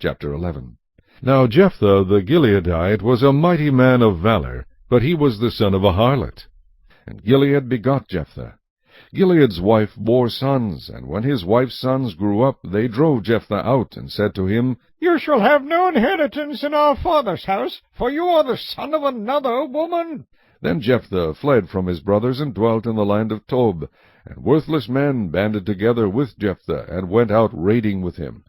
Chapter 11. Now Jephthah the Gileadite was a mighty man of valor, but he was the son of a harlot. And Gilead begot Jephthah. Gilead's wife bore sons, and when his wife's sons grew up, they drove Jephthah out, and said to him, You shall have no inheritance in our father's house, for you are the son of another woman. Then Jephthah fled from his brothers, and dwelt in the land of Tob. And worthless men banded together with Jephthah, and went out raiding with him.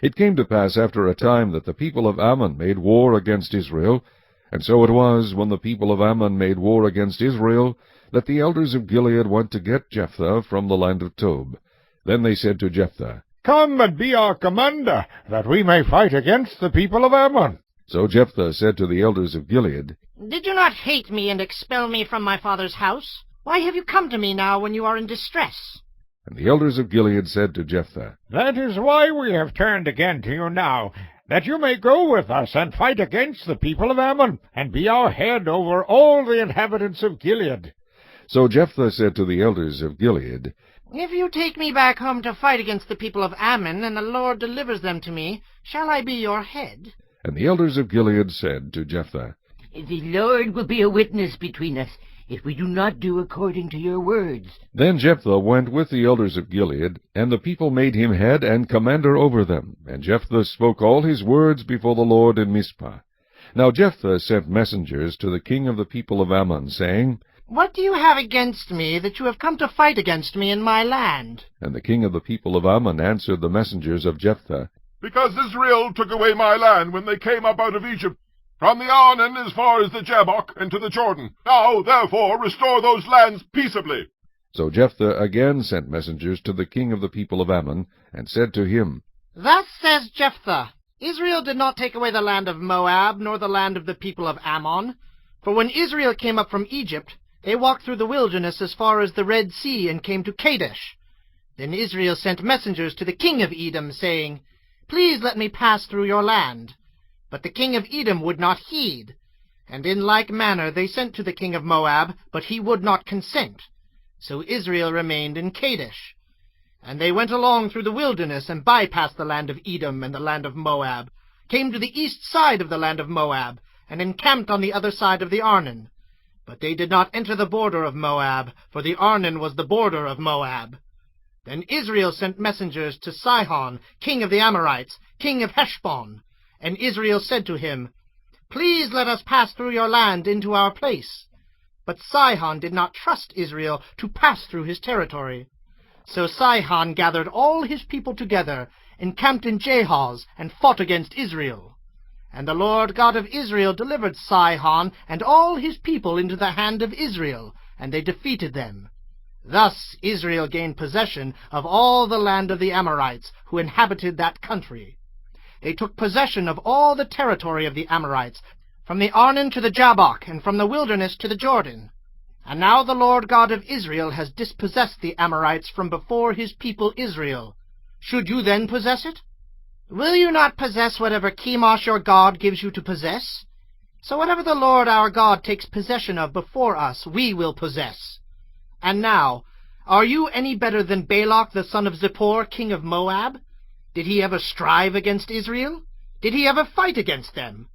It came to pass after a time that the people of Ammon made war against Israel. And so it was, when the people of Ammon made war against Israel, that the elders of Gilead went to get Jephthah from the land of Tob. Then they said to Jephthah, Come and be our commander, that we may fight against the people of Ammon. So Jephthah said to the elders of Gilead, Did you not hate me and expel me from my father's house? Why have you come to me now when you are in distress? And the elders of Gilead said to Jephthah, That is why we have turned again to you now, that you may go with us and fight against the people of Ammon, and be our head over all the inhabitants of Gilead. So Jephthah said to the elders of Gilead, If you take me back home to fight against the people of Ammon, and the Lord delivers them to me, shall I be your head? And the elders of Gilead said to Jephthah, The Lord will be a witness between us, if we do not do according to your words. Then Jephthah went with the elders of Gilead, and the people made him head and commander over them. And Jephthah spoke all his words before the Lord in Mizpah. Now Jephthah sent messengers to the king of the people of Ammon, saying, What do you have against me, that you have come to fight against me in my land? And the king of the people of Ammon answered the messengers of Jephthah, Because Israel took away my land when they came up out of Egypt, from the Arnon as far as the Jabbok and to the Jordan. Now, therefore, restore those lands peaceably. So Jephthah again sent messengers to the king of the people of Ammon, and said to him, Thus says Jephthah, Israel did not take away the land of Moab, nor the land of the people of Ammon. For when Israel came up from Egypt, they walked through the wilderness as far as the Red Sea, and came to Kadesh. Then Israel sent messengers to the king of Edom, saying, Please let me pass through your land. But the king of Edom would not heed. And in like manner they sent to the king of Moab, but he would not consent. So Israel remained in Kadesh. And they went along through the wilderness, and bypassed the land of Edom and the land of Moab, came to the east side of the land of Moab, and encamped on the other side of the Arnon. But they did not enter the border of Moab, for the Arnon was the border of Moab. Then Israel sent messengers to Sihon, king of the Amorites, king of Heshbon. And Israel said to him, Please let us pass through your land into our place. But Sihon did not trust Israel to pass through his territory. So Sihon gathered all his people together, encamped in Jahaz, and fought against Israel. And the Lord God of Israel delivered Sihon and all his people into the hand of Israel, and they defeated them. Thus Israel gained possession of all the land of the Amorites, who inhabited that country. They took possession of all the territory of the Amorites, from the Arnon to the Jabbok, and from the wilderness to the Jordan. And now the Lord God of Israel has dispossessed the Amorites from before his people Israel. Should you then possess it? Will you not possess whatever Chemosh your God gives you to possess? So whatever the Lord our God takes possession of before us, we will possess. And now, are you any better than Balak the son of Zippor, king of Moab? Did he ever strive against Israel? Did he ever fight against them?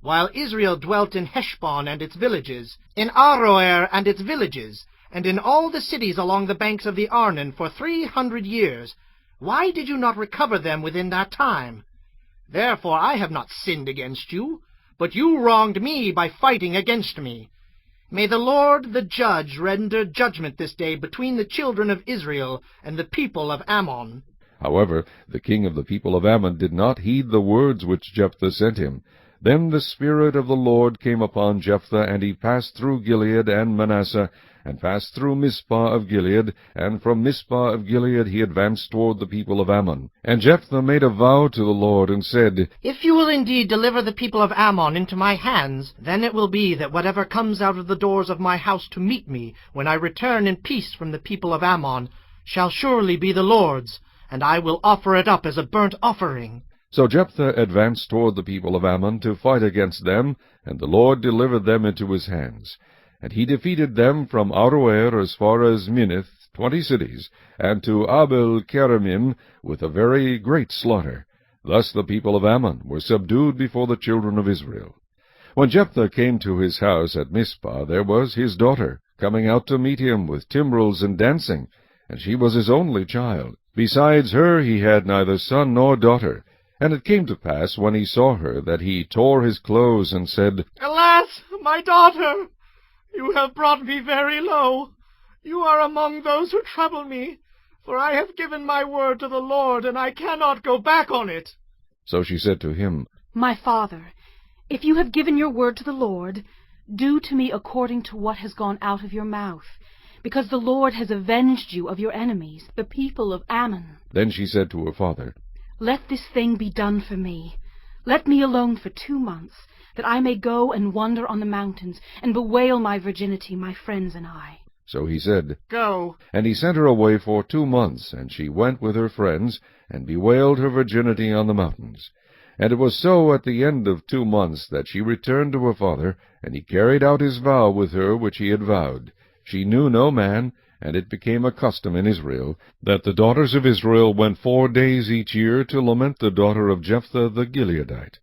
While Israel dwelt in Heshbon and its villages, in Aroer and its villages, and in all the cities along the banks of the Arnon for 300 years, why did you not recover them within that time? Therefore I have not sinned against you, but you wronged me by fighting against me. May the Lord the judge render judgment this day between the children of Israel and the people of Ammon. However, the king of the people of Ammon did not heed the words which Jephthah sent him. Then the Spirit of the Lord came upon Jephthah, and he passed through Gilead and Manasseh, and passed through Mizpah of Gilead, and from Mizpah of Gilead he advanced toward the people of Ammon. And Jephthah made a vow to the Lord, and said, If you will indeed deliver the people of Ammon into my hands, then it will be that whatever comes out of the doors of my house to meet me, when I return in peace from the people of Ammon, shall surely be the Lord's, and I will offer it up as a burnt offering. So Jephthah advanced toward the people of Ammon to fight against them, and the Lord delivered them into his hands. And he defeated them from Aroer as far as Minnith, 20 cities, and to Abel-keramim with a very great slaughter. Thus the people of Ammon were subdued before the children of Israel. When Jephthah came to his house at Mizpah, there was his daughter, coming out to meet him with timbrels and dancing, and she was his only child. Besides her he had neither son nor daughter. And it came to pass, when he saw her, that he tore his clothes, and said, Alas, my daughter! You have brought me very low. You are among those who trouble me, for I have given my word to the Lord, and I cannot go back on it. So she said to him, My father, if you have given your word to the Lord, do to me according to what has gone out of your mouth, because the Lord has avenged you of your enemies, the people of Ammon. Then she said to her father, Let this thing be done for me. Let me alone for 2 months, that I may go and wander on the mountains, and bewail my virginity, my friends and I. So he said, Go. And he sent her away for 2 months, and she went with her friends, and bewailed her virginity on the mountains. And it was so at the end of 2 months that she returned to her father, and he carried out his vow with her which he had vowed. She knew no man, and it became a custom in Israel, that the daughters of Israel went 4 days each year to lament the daughter of Jephthah the Gileadite.